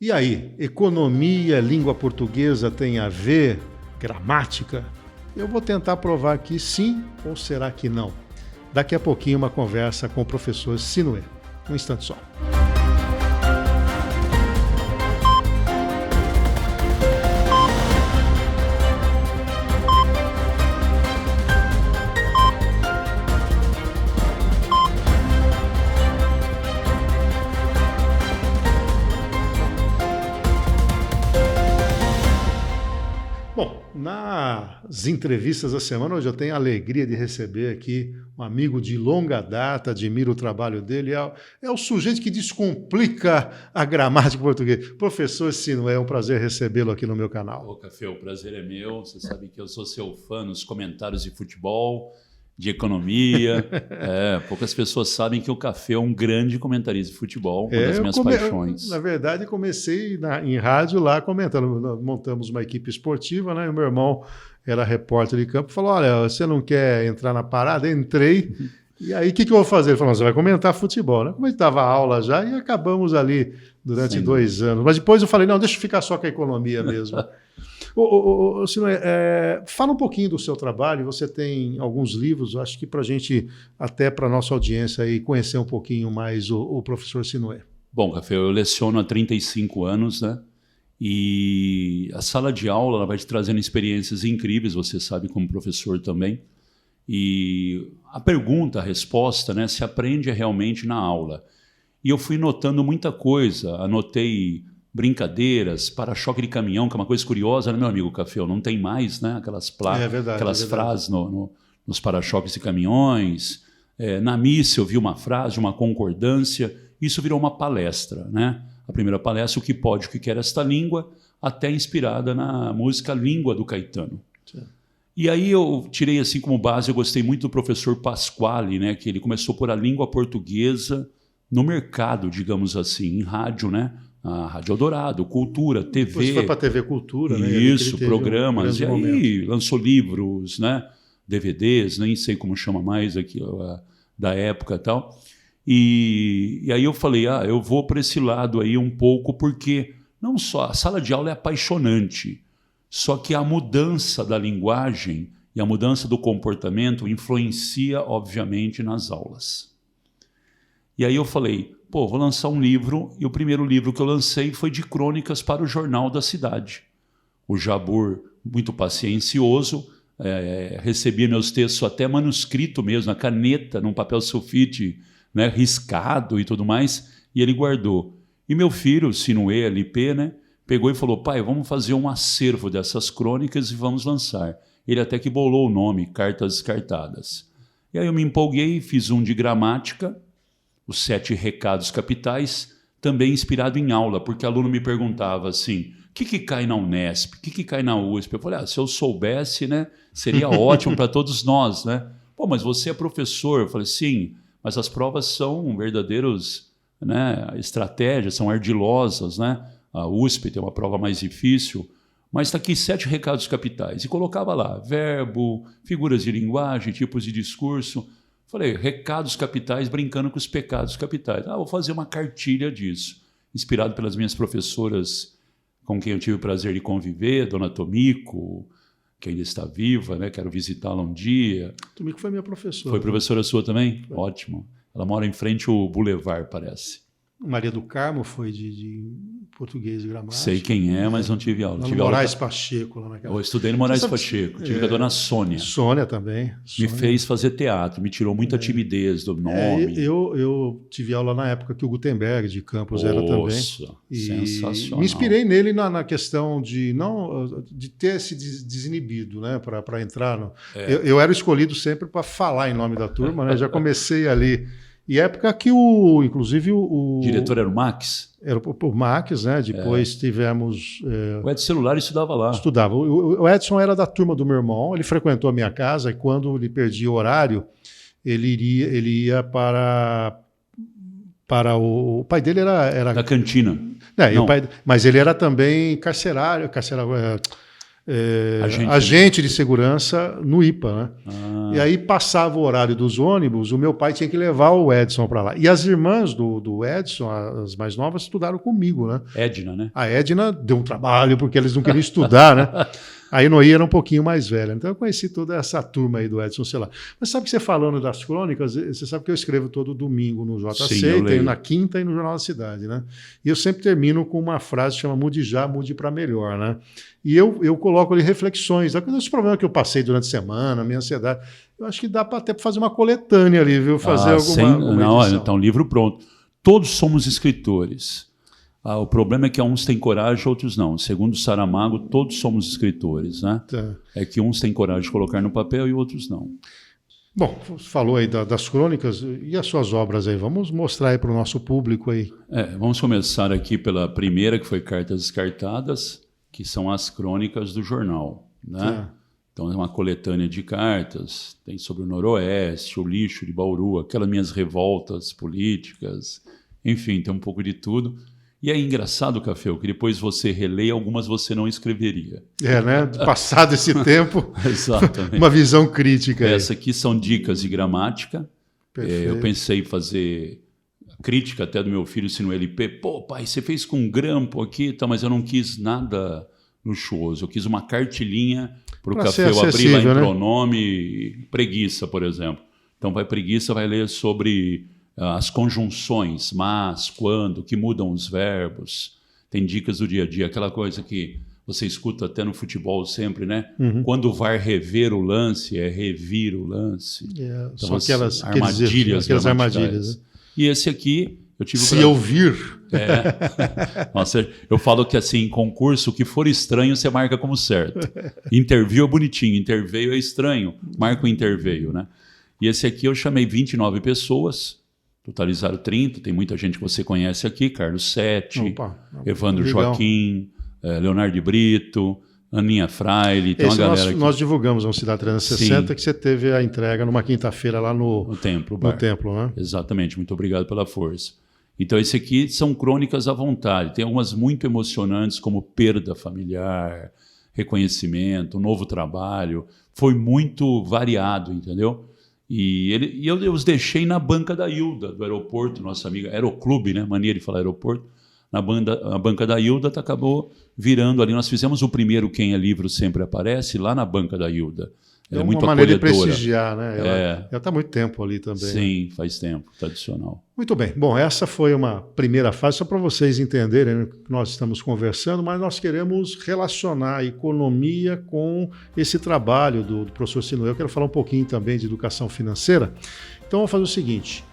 E aí, economia, língua portuguesa tem a ver? Gramática? Eu vou tentar provar aqui sim ou será que não? Daqui a pouquinho uma conversa com o professor Sinué. Um instante só. Nas entrevistas da semana, hoje eu tenho a alegria de receber aqui um amigo de longa data, admiro o trabalho dele, é o sujeito que descomplica a gramática portuguesa. Professor Sinué, é um prazer recebê-lo aqui no meu canal. Ô, Café, o prazer é meu, você sabe que eu sou seu fã nos comentários de futebol, de economia. Poucas pessoas sabem que o Café é um grande comentarista de futebol, uma das minhas paixões. Na verdade, comecei em rádio lá comentando. Nós montamos uma equipe esportiva, né? E o meu irmão era repórter de campo, falou, olha, você não quer entrar na parada? Entrei. E aí, o que eu vou fazer? Ele falou, você vai comentar futebol, né? Como ele estava aula já, e acabamos ali durante 2 anos. Mas depois eu falei, não, deixa eu ficar só com a economia mesmo. Sinué, fala um pouquinho do seu trabalho. Você tem alguns livros, acho que para a gente, até para a nossa audiência, aí, conhecer um pouquinho mais o professor Sinué. Bom, Café, eu leciono há 35 anos, né? E a sala de aula ela vai te trazendo experiências incríveis, você sabe, como professor também. E a pergunta, a resposta, né, se aprende realmente na aula. E eu fui notando muita coisa, anotei brincadeiras, para-choque de caminhão, que é uma coisa curiosa, né, meu amigo Café? Não tem mais, né, aquelas frases nos para-choques de caminhões. Na missa eu vi uma frase, uma concordância, isso virou uma palestra, né? A primeira palestra, o que pode, o que quer esta língua, até inspirada na música Língua do Caetano. Sim. E aí eu tirei assim como base, eu gostei muito do professor Pasquale, né, que ele começou por a língua portuguesa no mercado, digamos assim, em rádio, né? A Rádio Eldorado, Cultura, TV. Depois foi para a TV Cultura, né? Isso, programas. E aí lançou livros, né? DVDs, nem sei como chama mais aqui, da época e tal. E aí eu falei, eu vou para esse lado aí um pouco, porque não só a sala de aula é apaixonante, só que a mudança da linguagem e a mudança do comportamento influencia, obviamente, nas aulas. E aí eu falei, vou lançar um livro, e o primeiro livro que eu lancei foi de crônicas para o Jornal da Cidade. O Jabur, muito paciencioso, recebia meus textos até manuscrito mesmo, na caneta, num papel sulfite, né, riscado e tudo mais, e ele guardou. E meu filho, o Sinué LP, né, pegou e falou, pai, vamos fazer um acervo dessas crônicas e vamos lançar. Ele até que bolou o nome, Cartas Descartadas. E aí eu me empolguei, fiz um de gramática, os 7 recados capitais, também inspirado em aula, porque aluno me perguntava assim, o que cai na Unesp? O que cai na USP? Eu falei, se eu soubesse, né, seria ótimo para todos nós, né? Mas você é professor. Eu falei, sim, mas as provas são verdadeiros, né, estratégias, são ardilosas, né? A USP tem uma prova mais difícil, mas está aqui 7 recados capitais. E colocava lá verbo, figuras de linguagem, tipos de discurso. Falei, recados capitais brincando com os pecados capitais. Vou fazer uma cartilha disso, inspirado pelas minhas professoras com quem eu tive o prazer de conviver, Dona Tomiko, que ainda está viva, né? Quero visitá-la um dia. Tomiko foi minha professora. Foi professora sua também? Foi. Ótimo. Ela mora em frente ao Boulevard, parece. Maria do Carmo foi de português e gramática. Sei quem é, mas não tive aula. Tive Moraes Pacheco. Lá naquela... Eu estudei no Moraes Pacheco. Tive com a dona Sônia. Sônia também. Me fez fazer teatro, me tirou muita timidez do nome. Eu tive aula na época que o Gutenberg de Campos era também. Sensacional. Me inspirei nele na questão de ter se desinibido, né, para entrar. Eu era escolhido sempre para falar em nome da turma, né? Já comecei ali. E época que inclusive o diretor era o Max? Era o Max, né? Depois tivemos... O Edson Celular estudava lá. Estudava. O Edson era da turma do meu irmão, ele frequentou a minha casa e quando ele perdia o horário, ele ia para o pai dele era da cantina. Mas ele era também carcerário, agente de segurança no IPA, né? E aí passava o horário dos ônibus, o meu pai tinha que levar o Edson para lá. E as irmãs do Edson, as mais novas, estudaram comigo, né? Edna, né? A Edna deu um trabalho porque eles não queriam estudar, né? Aí Noia era um pouquinho mais velha. Então eu conheci toda essa turma aí do Edson, sei lá. Mas sabe que você falando das crônicas, você sabe que eu escrevo todo domingo no JC, Sim, tenho na quinta e no Jornal da Cidade, né? E eu sempre termino com uma frase que chama mude já, mude para melhor, né? E eu coloco ali reflexões, dos problemas que eu passei durante a semana, minha ansiedade. Eu acho que dá para até fazer uma coletânea ali, viu? Fazer alguma edição. Então, livro pronto. Todos somos escritores. O problema é que uns têm coragem, outros não. Segundo Saramago, todos somos escritores, né? Tá. É que uns têm coragem de colocar no papel e outros não. Bom, falou aí das crônicas e as suas obras aí. Vamos mostrar aí para o nosso público aí. Vamos começar aqui pela primeira, que foi Cartas Descartadas, que são as crônicas do jornal, né? Tá. Então é uma coletânea de cartas, tem sobre o Noroeste, o lixo de Bauru, aquelas minhas revoltas políticas, enfim, tem um pouco de tudo. E é engraçado, Café, que depois você releia, algumas você não escreveria. Né? Passado esse tempo, exatamente. Uma visão crítica. Essa aqui são dicas de gramática. Eu pensei em fazer crítica até do meu filho, se no LP. Pô, pai, você fez com um grampo aqui, tá, mas eu não quis nada luxuoso. Eu quis uma cartilinha para o Café abrir lá em pronome, preguiça, por exemplo. Então, preguiça vai ler sobre as conjunções, mas, quando, que mudam os verbos. Tem dicas do dia a dia, aquela coisa que você escuta até no futebol sempre, né? Quando vai rever o lance, é revir o lance. Então, são aquelas armadilhas. Né? E esse aqui, eu tive Se ouvir. Nossa, eu falo que assim, em concurso, o que for estranho, você marca como certo. Interview é bonitinho, interveio é estranho, marca o interveio, né? E esse aqui eu chamei 29 pessoas, totalizaram 30, tem muita gente que você conhece aqui, Carlos Sete, Evandro Joaquim, Leonardo de Brito, Aninha Fraile, tem uma galera aqui. Nós divulgamos no Cidade 360. Sim. Que você teve a entrega numa quinta-feira lá no Templo. No Templo, né? Exatamente, muito obrigado pela força. Então, esse aqui são crônicas à vontade. Tem algumas muito emocionantes, como perda familiar, reconhecimento, novo trabalho. Foi muito variado, entendeu? E eu os deixei na banca da Hilda, do aeroporto, nossa amiga, Aeroclube, né? Mania de falar aeroporto. Na banca da Hilda, acabou virando ali. Nós fizemos o primeiro Quem é Livro Sempre Aparece, lá na banca da Hilda. Ela é muito acolhedora. É uma maneira de prestigiar, né? Ela está há muito tempo ali também. Sim, faz tempo, tradicional. Muito bem. Bom, essa foi uma primeira fase, só para vocês entenderem que nós estamos conversando, mas nós queremos relacionar a economia com esse trabalho do professor Sinuel. Eu quero falar um pouquinho também de educação financeira. Então, vamos fazer o seguinte.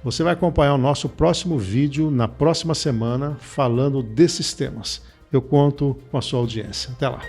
Você vai acompanhar o nosso próximo vídeo na próxima semana falando desses temas. Eu conto com a sua audiência. Até lá.